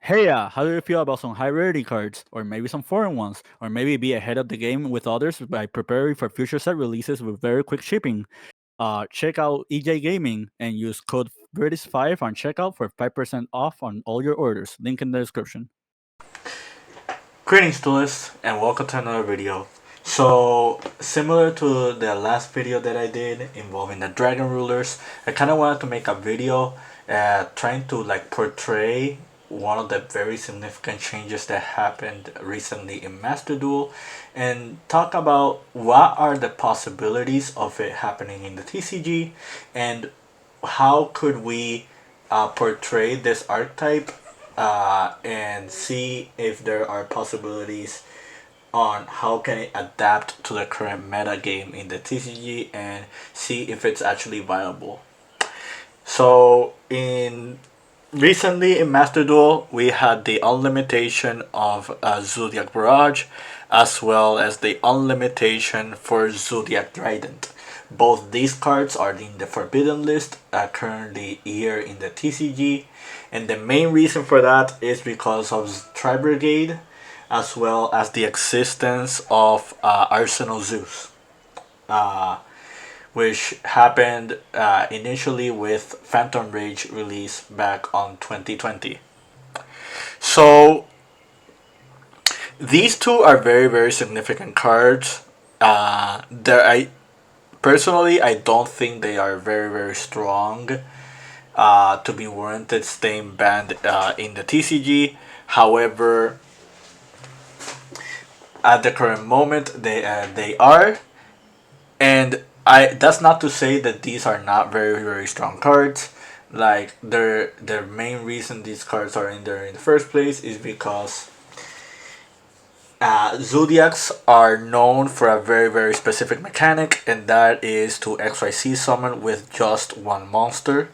Hey, how do you feel about some high rarity cards, or maybe some foreign ones, or maybe be ahead of the game with others by preparing for future set releases with very quick shipping? Check out EJ Gaming and use code British5 on checkout for 5% off on all your orders. Link in the description. Greetings duelists and welcome to another video. So similar to the last video that I did involving the dragon rulers, I kind of wanted to make a video trying to portray one of the very significant changes that happened recently in Master Duel and talk about what are the possibilities of it happening in the TCG and how could we portray this archetype and see if there are possibilities on how can it adapt to the current meta game in the TCG and see if it's actually viable. So in recently in Master Duel we had the unlimitation of Zoodiac Barrage as well as the unlimitation for Zoodiac Trident. Both these cards are in the Forbidden list currently here in the TCG, and the main reason for that is because of Tri Brigade as well as the existence of Arsenal Zeus, uh, which happened initially with Phantom Rage release back on 2020. So these two are very significant cards. I personally I don't think they are very strong to be warranted staying banned in the TCG. However, at the current moment, they are, and I that's not to say that these are not very strong cards. Like their main reason these cards are in there in the first place is because Zoodiacs are known for a very specific mechanic, and that is to XYZ summon with just one monster.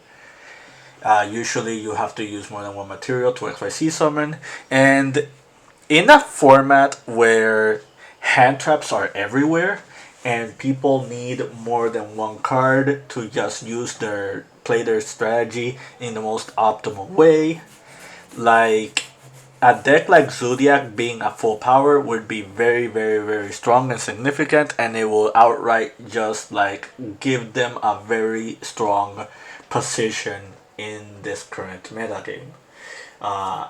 Usually you have to use more than one material to XYZ summon, and in a format where hand traps are everywhere and people need more than one card to just use their play their strategy in the most optimal way, like a deck like Zoodiac being a full power would be very strong and significant, and it will outright just like give them a very strong position in this current meta game. Uh,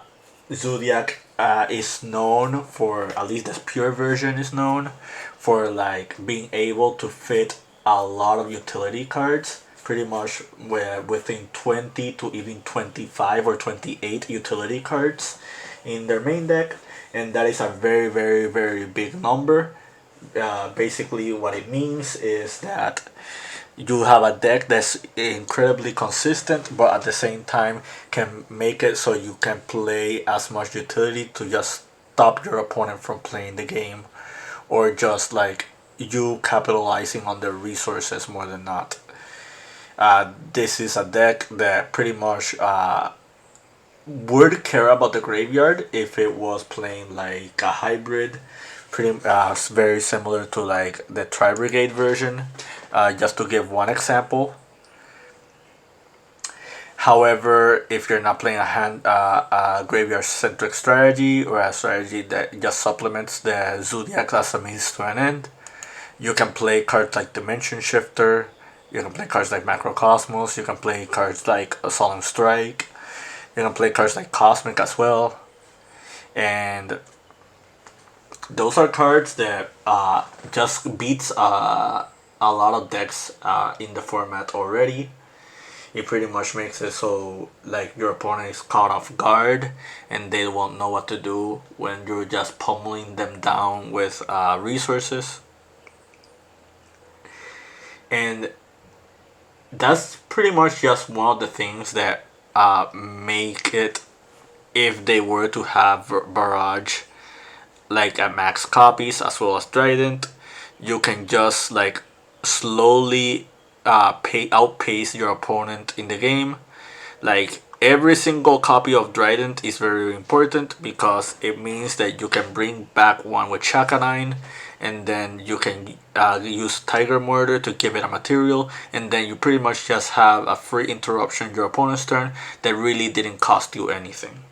Zoodiac is known for, at least this pure version is known for like being able to fit a lot of utility cards, pretty much within 20 to even 25 or 28 utility cards in their main deck, and that is a very big number. Basically what it means is that you have a deck that's incredibly consistent but at the same time can make it so you can play as much utility to just stop your opponent from playing the game, or just like you capitalizing on their resources more than not. This is a deck that pretty much would care about the graveyard if it was playing like a hybrid, pretty very similar to like the Tri Brigade version. Just to give one example. However, if you're not playing a graveyard centric strategy or a strategy that just supplements the Zoodiac as a means to an end, you can play cards like Dimension Shifter. You can play cards like Macrocosmos. You can play cards like a Solemn Strike. You can play cards like Cosmic as well, and those are cards that just beats a lot of decks in the format already. It pretty much makes it so like your opponent is caught off guard and they won't know what to do when you're just pummeling them down with resources. And that's pretty much just one of the things that make it, if they were to have Barrage like at max copies as well as Trident, you can just like slowly outpace your opponent in the game. Like every single copy of Trident is very important because it means that you can bring back one with Shakanine, and then you can use Tiger Mortar to give it a material, and then you pretty much just have a free interruption your opponent's turn that really didn't cost you anything.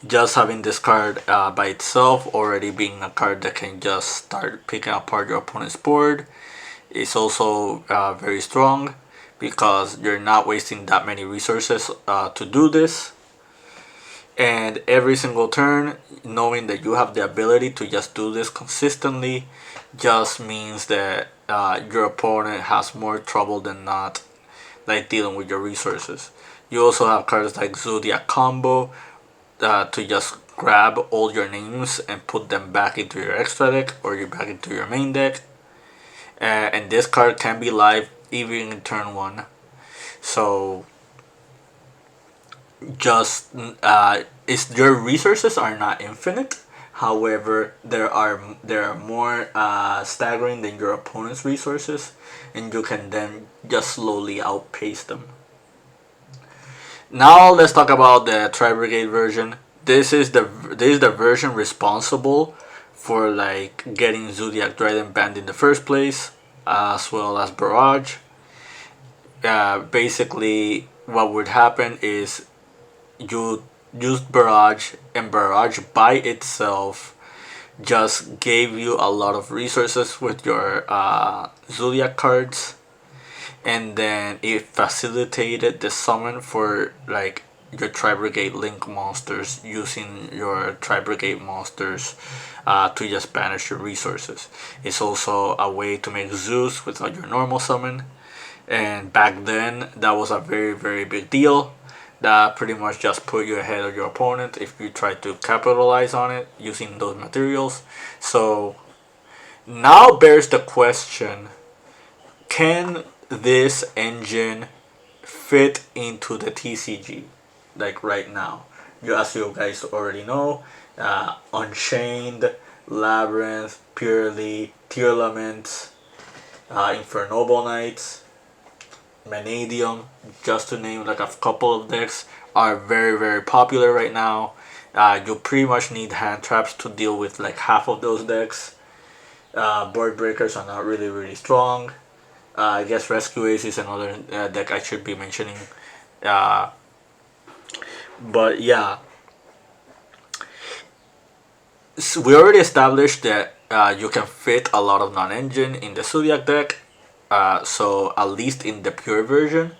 Just having this card by itself, already being a card that can just start picking apart your opponent's board, is also very strong because you're not wasting that many resources to do this. And every single turn, knowing that you have the ability to just do this consistently just means that your opponent has more trouble than not like dealing with your resources. You also have cards like Zoodiac Combo to just grab all your names and put them back into your extra deck or you back into your main deck. And this card can be live even in turn 1. So just your resources are not infinite. However, there are more staggering than your opponent's resources, and you can then just slowly outpace them. Now let's talk about the Tri Brigade version. This is the version responsible for like getting Zoodiac Dragon banned in the first place, as well as Barrage. Basically, what would happen is you used Barrage, and Barrage by itself just gave you a lot of resources with your Zoodiac cards, and then it facilitated the summon for like your Tri Brigade Link monsters using your Tri Brigade monsters to just banish your resources. It's also a way to make Zeus without your normal summon, and back then that was a very very big deal. That pretty much just put you ahead of your opponent if you try to capitalize on it using those materials. So now bears the question, can this engine fit into the TCG like right now? As you guys already know, Unchained, Labyrinth, Purely, Tearlament, Infernoble Knights, Vanadium, just to name like a couple of decks, are very very popular right now. You pretty much need hand traps to deal with like half of those decks. Board breakers are not really really strong. I guess Rescue Ace is another deck I should be mentioning. But yeah, so we already established that you can fit a lot of non-engine in the Zoodiac deck. So at least in the pure version,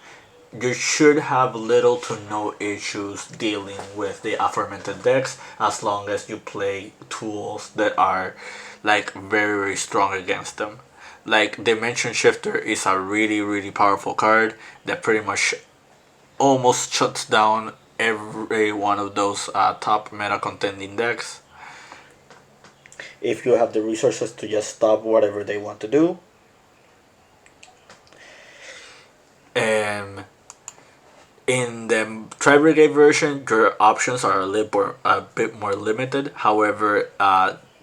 you should have little to no issues dealing with the aforementioned decks as long as you play tools that are like very very strong against them. Like Dimension Shifter is a really really powerful card that pretty much almost shuts down every one of those top meta contending decks if you have the resources to just stop whatever they want to do. And in the Tri Brigade version, your options are a bit more limited. However,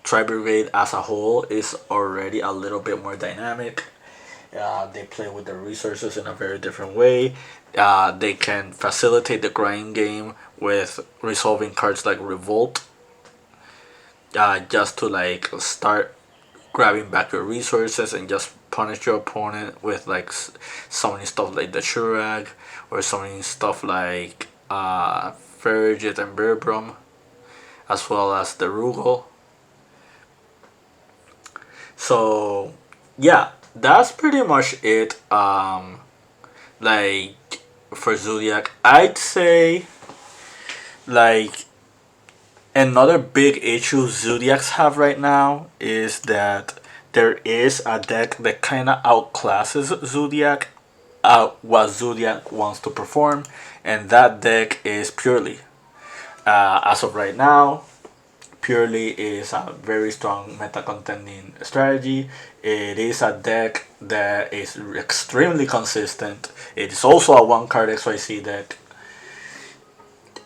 Tri Brigade as a whole is already a little bit more dynamic. They play with the resources in a very different way. They can facilitate the grind game with resolving cards like Revolt, just to like start grabbing back your resources and just punish your opponent with like summoning stuff like the Shurag or summoning stuff like Ferrigit and Berbrum, as well as the Rugal. So yeah, that's pretty much it. Like for Zoodiac, I'd say like another big issue Zoodiacs have right now is that there is a deck that kind of outclasses Zoodiac what Zoodiac wants to perform, and that deck is Purely. As of right now, Purely is a very strong meta contending strategy. It is a deck that is extremely consistent. It is also a one card XYZ deck.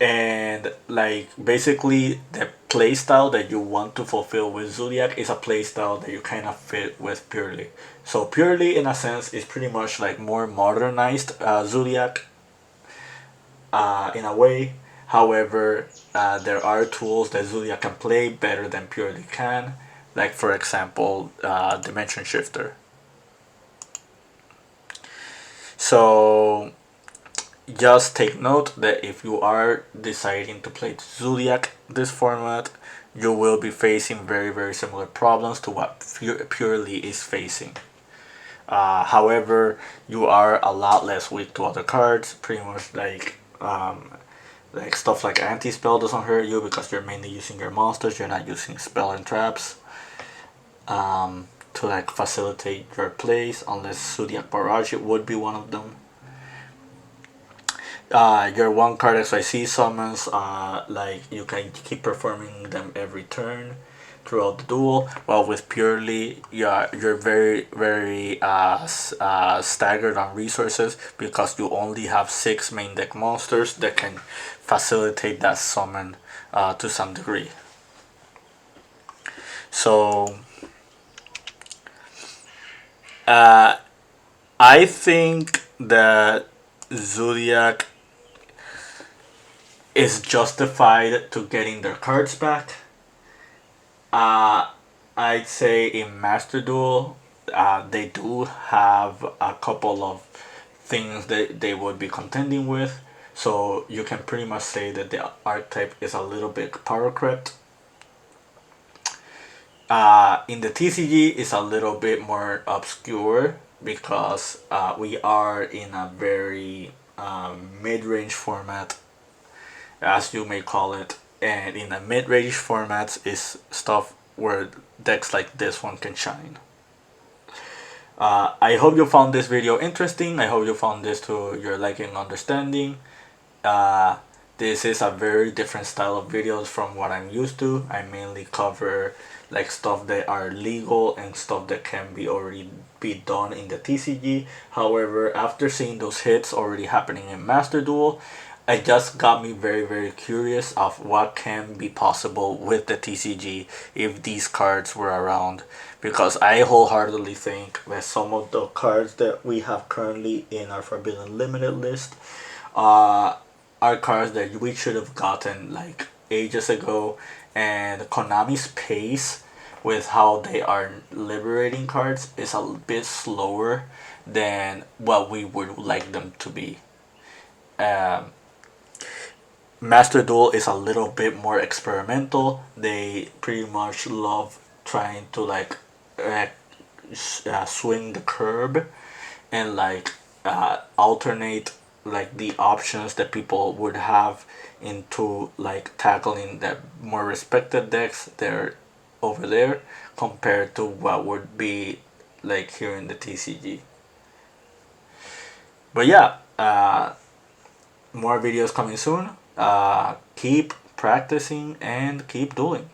And like basically the playstyle that you want to fulfill with Zoodiac is a playstyle that you kind of fit with Purely. So Purely in a sense is pretty much like more modernized Zoodiac in a way. However, there are tools that Zoodiac can play better than Purely can, like for example Dimension Shifter. So just take note that if you are deciding to play Zoodiac this format, you will be facing very, very similar problems to what Purely is facing. However, you are a lot less weak to other cards. Pretty much like stuff like anti-spell doesn't hurt you because you're mainly using your monsters. You're not using spell and traps to like facilitate your plays, unless Zoodiac Barrage it would be one of them. Your one card XYZ summons, like you can keep performing them every turn throughout the duel. While with Purely, you're very, very staggered on resources because you only have 6 main deck monsters that can facilitate that summon to some degree. So I think that Zoodiac is justified to getting their cards back. I'd say in Master Duel, they do have a couple of things that they would be contending with. So you can pretty much say that the archetype is a little bit power crept. In the TCG, it's a little bit more obscure because we are in a very mid-range format, as you may call it. And in a mid-range formats is stuff where decks like this one can shine. I hope you found this video interesting. I hope you found this to your liking and understanding. This is a very different style of videos from what I'm used to. I mainly cover like stuff that are legal and stuff that can be already be done in the TCG. However, after seeing those hits already happening in Master Duel, it just got me very, very curious of what can be possible with the TCG if these cards were around, because I wholeheartedly think that some of the cards that we have currently in our Forbidden Limited list are cards that we should have gotten like ages ago, and Konami's pace with how they are liberating cards is a bit slower than what we would like them to be. Master Duel is a little bit more experimental. They pretty much love trying to like swing the curb and like alternate like the options that people would have into like tackling the more respected decks there over there compared to what would be like here in the TCG. But yeah, more videos coming soon. Keep practicing and keep dueling.